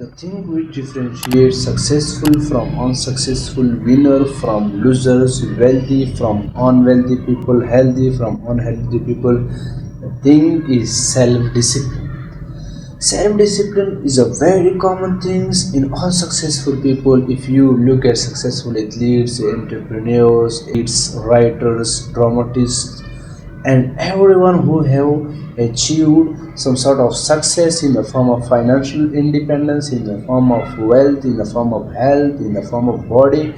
The thing which differentiates successful from unsuccessful, winner from losers, wealthy from unwealthy people, healthy from unhealthy people, the thing is self-discipline. Self-discipline is a very common thing in all successful people. If you look at successful athletes, entrepreneurs, it's writers, dramatists, and everyone who have achieved some sort of success in the form of financial independence, in the form of wealth, in the form of health, in the form of body,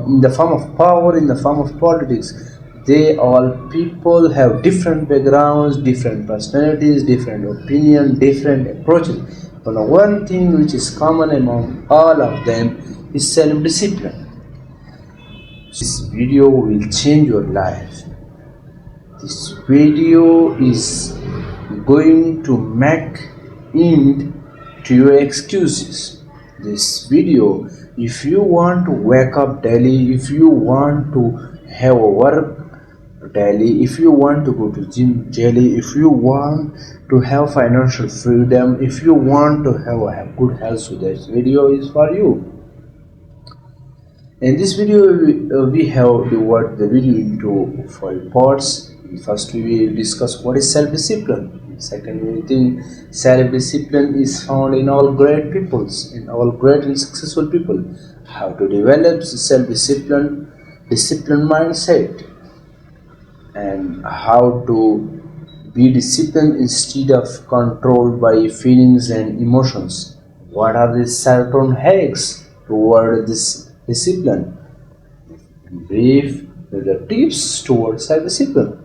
in the form of power, in the form of politics, they all people have different backgrounds, different personalities, different opinion, different approaches, but the one thing which is common among all of them is self-discipline. This video will change your life. This video is going to make end to your excuses. This video, if you want to wake up daily, if you want to have a work daily, if you want to go to gym daily, if you want to have financial freedom, if you want to have a good health, so this video is for you. In this video, we have divided the video into 5 parts. First, we will discuss what is self-discipline. Second, we think self-discipline is found in all great peoples, in all great and successful people. How to develop self-discipline, discipline mindset, and how to be disciplined instead of controlled by feelings and emotions. What are the certain hacks toward this discipline? In brief, the tips towards self-discipline.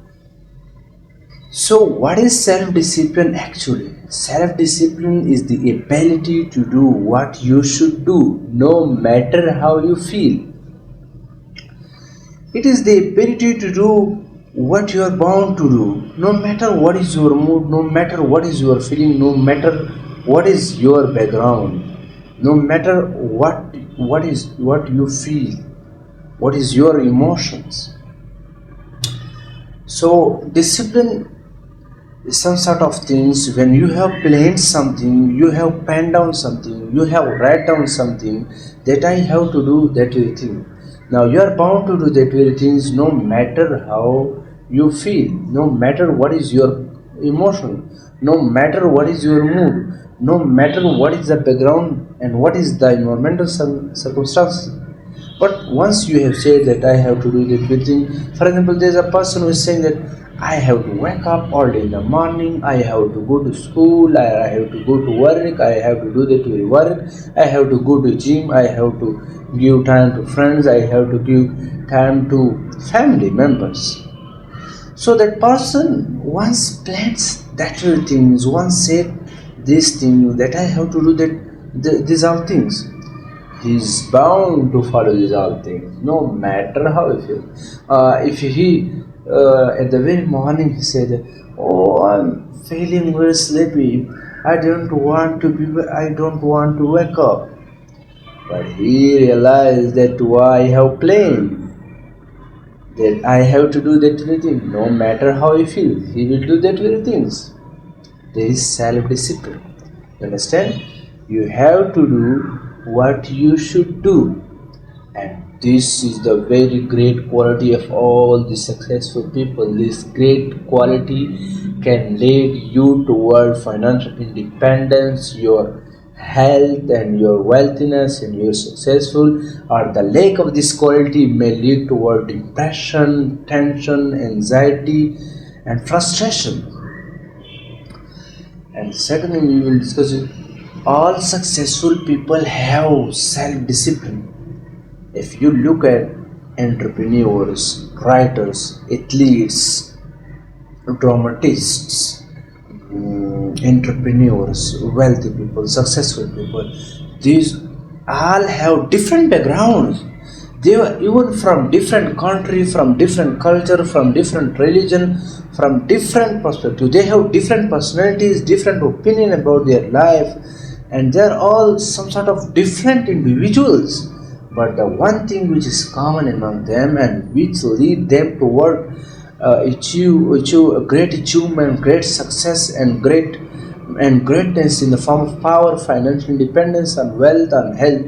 So, what is self-discipline actually? Self-discipline is the ability to do what you should do, no matter how you feel. It is the ability to do what you are bound to do, no matter what is your mood, no matter what is your feeling, no matter what is your background, no matter what you feel, what is your emotions. So discipline is some sort of things when you have planned something, you have penned down something, you have write down something that I have to do that very thing. Now you are bound to do that very things no matter how you feel, no matter what is your emotion, no matter what is your mood, no matter what is the background and what is the environmental circumstances. But once you have said that I have to do that very thing, for example, there is a person who is saying that I have to wake up all day in the morning, I have to go to school, I have to go to work, I have to do that very work, I have to go to gym, I have to give time to friends, I have to give time to family members. So that person once plans that very things, once said these things that I have to do that these all things. He is bound to follow these all things, no matter how he feels. If he at the very morning he said, "Oh, I'm feeling very sleepy. I don't want to be. I don't want to wake up." But he realized that why I have planned that I have to do that very thing. No matter how he feels, he will do that very things. There is self-discipline. You understand? You have to do what you should do, and this is the very great quality of all the successful people. This great quality can lead you toward financial independence, your health and your wealthiness and your successful, or the lack of this quality may lead toward depression, tension, anxiety and frustration. And secondly, we will discuss it. All successful people have self-discipline. If you look at entrepreneurs, writers, athletes, dramatists, entrepreneurs, wealthy people, successful people, these all have different backgrounds. They were even from different country, from different culture, from different religion, from different perspective. They have different personalities, different opinion about their life, and they are all some sort of different individuals. But the one thing which is common among them and which lead them toward achieve a great achievement, great success, and great and greatness in the form of power, financial independence, and wealth, and health,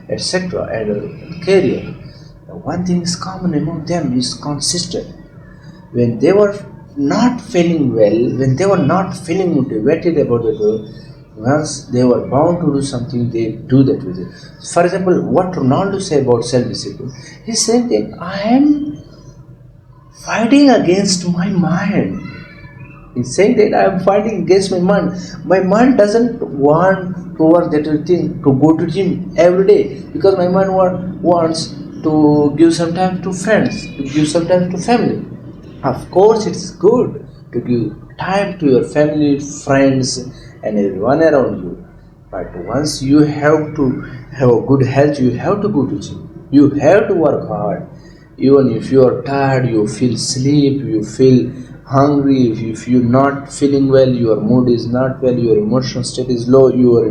etc., and career. One thing is common among them is consistent. When they were not feeling well, when they were not feeling motivated about the work, once they were bound to do something, they do that with it. For example, what Ronaldo say about self-discipline? He said that I am fighting against my mind. He's saying that I am fighting against my mind. My mind doesn't want to work that thing to go to gym every day because my mind wants to give some time to friends, to give some time to family. Of course, it's good to give time to your family, friends, and everyone around you. But once you have to have a good health, you have to go to gym. You have to work hard. Even if you are tired, you feel sleep, you feel hungry. If you're not feeling well, your mood is not well, your emotional state is low, your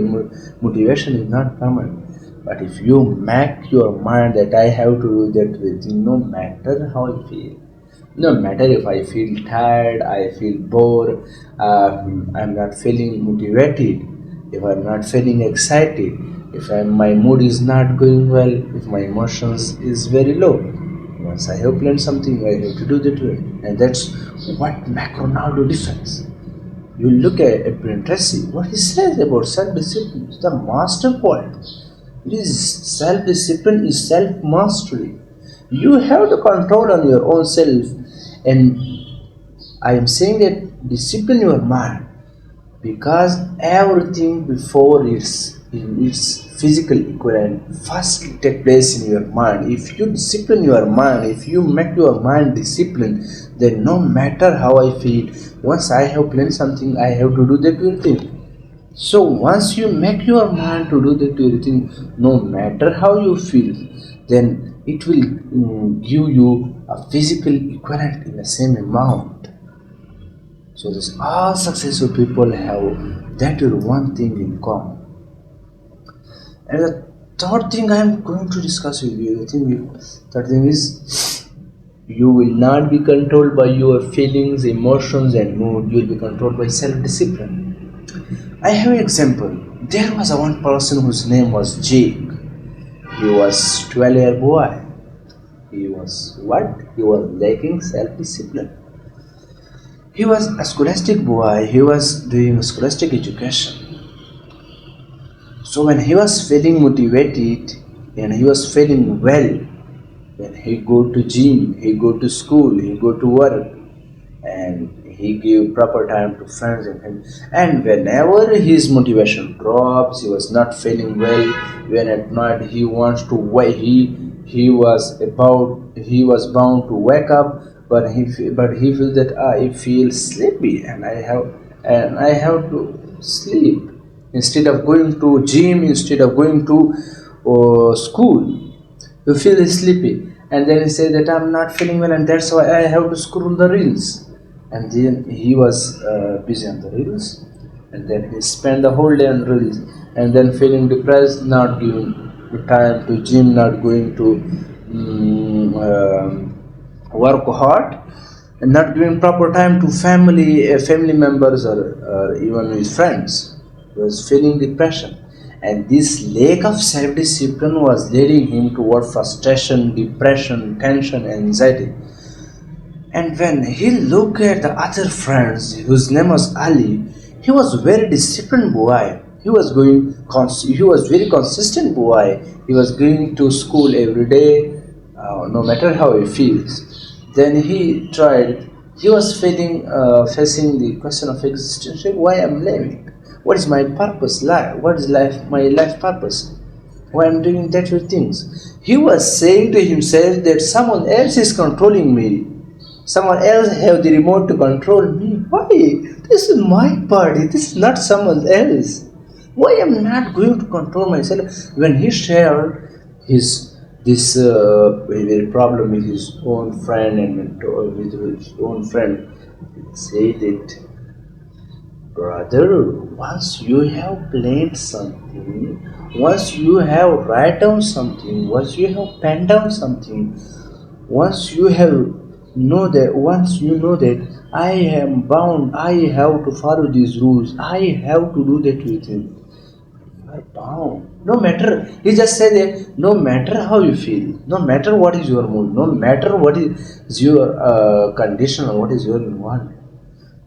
motivation is not permanent. But if you make your mind that I have to do that with, no matter how I feel, no matter if I feel tired, I feel bored, I'm not feeling motivated, if I'm not feeling excited, if my mood is not going well, if my emotions is very low. Once I have planned something, I have to do that way. And that's what make Ronaldo difference. You look at Brent Tracy, what he says about self-discipline is the master point. Self-discipline is self-mastery. You have to control on your own self, and I am saying that discipline your mind because everything before its physical equivalent first take place in your mind. If you discipline your mind, if you make your mind disciplined, then no matter how I feel, once I have planned something, I have to do that very thing. So once you make your mind to do that very thing, no matter how you feel, then it will give you a physical equivalent in the same amount. So this all successful people have that one thing in common. And the third thing I am going to discuss with you, third thing is you will not be controlled by your feelings, emotions, and mood. You will be controlled by self-discipline. I have an example. There was a one person whose name was Jake. He was 12-year boy. He was what? He was lacking self-discipline. He was a scholastic boy. He was doing scholastic education. So when he was feeling motivated and he was feeling well, when he go to gym, he go to school, he go to work, and he give proper time to friends and him. And whenever his motivation drops, he was not feeling well. When at night he wants to wake, he was bound to wake up, but he feels that I feel sleepy and I have to sleep instead of going to gym, instead of going to school. You feel sleepy, and then he said that I'm not feeling well, and that's why I have to scroll the reels. And then he was busy on the reels, and then he spent the whole day on reels, and then feeling depressed, not giving the time to gym, not going to work hard, and not giving proper time to family members, or even his friends. He was feeling depression, and this lack of self-discipline was leading him toward frustration, depression, tension, and anxiety. And when he looked at the other friends, whose name was Ali, he was very disciplined boy. He was very consistent boy. He was going to school every day, no matter how he feels. Then he tried. He was facing the question of existence. Why I'm living? What is my purpose? What is my life purpose? Why I'm doing that with things? He was saying to himself that someone else is controlling me. Someone else have the remote to control me. Why? This is my body. This is not someone else. Why am not going to control myself? When he shared this very problem with his own friend and with his own friend, he said that, brother, once you have planned something, once you have write down something, once you have penned down something, once you have know that once you know that I am bound, I have to follow these rules, I have to do that with him, you are bound. No matter, he just said that no matter how you feel, no matter what is your mood, no matter what is your condition or what is your environment.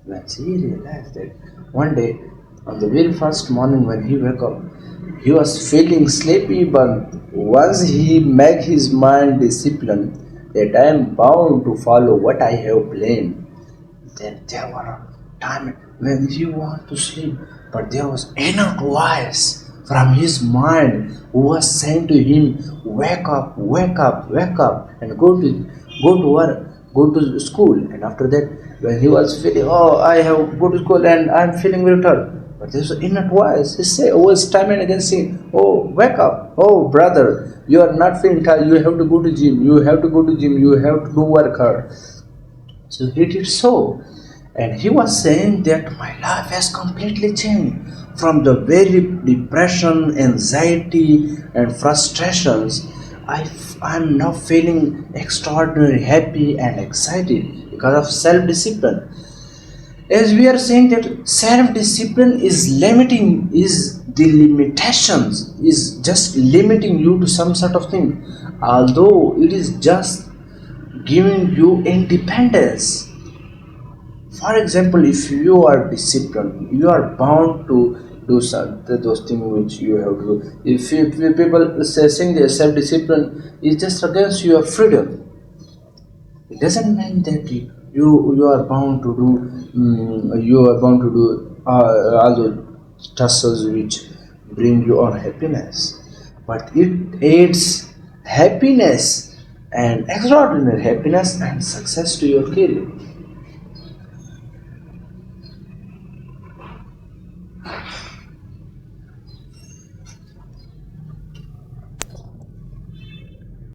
When he realized that one day, on the very first morning when he woke up, he was feeling sleepy, but once he made his mind disciplined that I am bound to follow what I have planned, then there were a time when he wanted to sleep, but there was inner voice from his mind who was saying to him, "Wake up, wake up, wake up, and go to work, go to school." And after that, when he was feeling, "Oh, I have go to school and I'm feeling very tired," but there's an inner voice. He say, always time and again saying, "Oh, wake up! Oh, brother, you are not feeling tired. You have to go to gym. You have to go to gym. You have to do work hard." So he did so. And he was saying that my life has completely changed from the very depression, anxiety, and frustrations. I'm now feeling extraordinarily happy and excited because of self discipline. As we are saying that self discipline is limiting, is the limitations, is just limiting you to some sort of thing, although it is just giving you independence. For example, if you are disciplined, you are bound to do some, those things which you have to do. If people saying that self-discipline is just against your freedom, it doesn't mean that you are bound to do you are bound to do all the tasks which bring you unhappiness, but it aids happiness and extraordinary happiness and success to your career.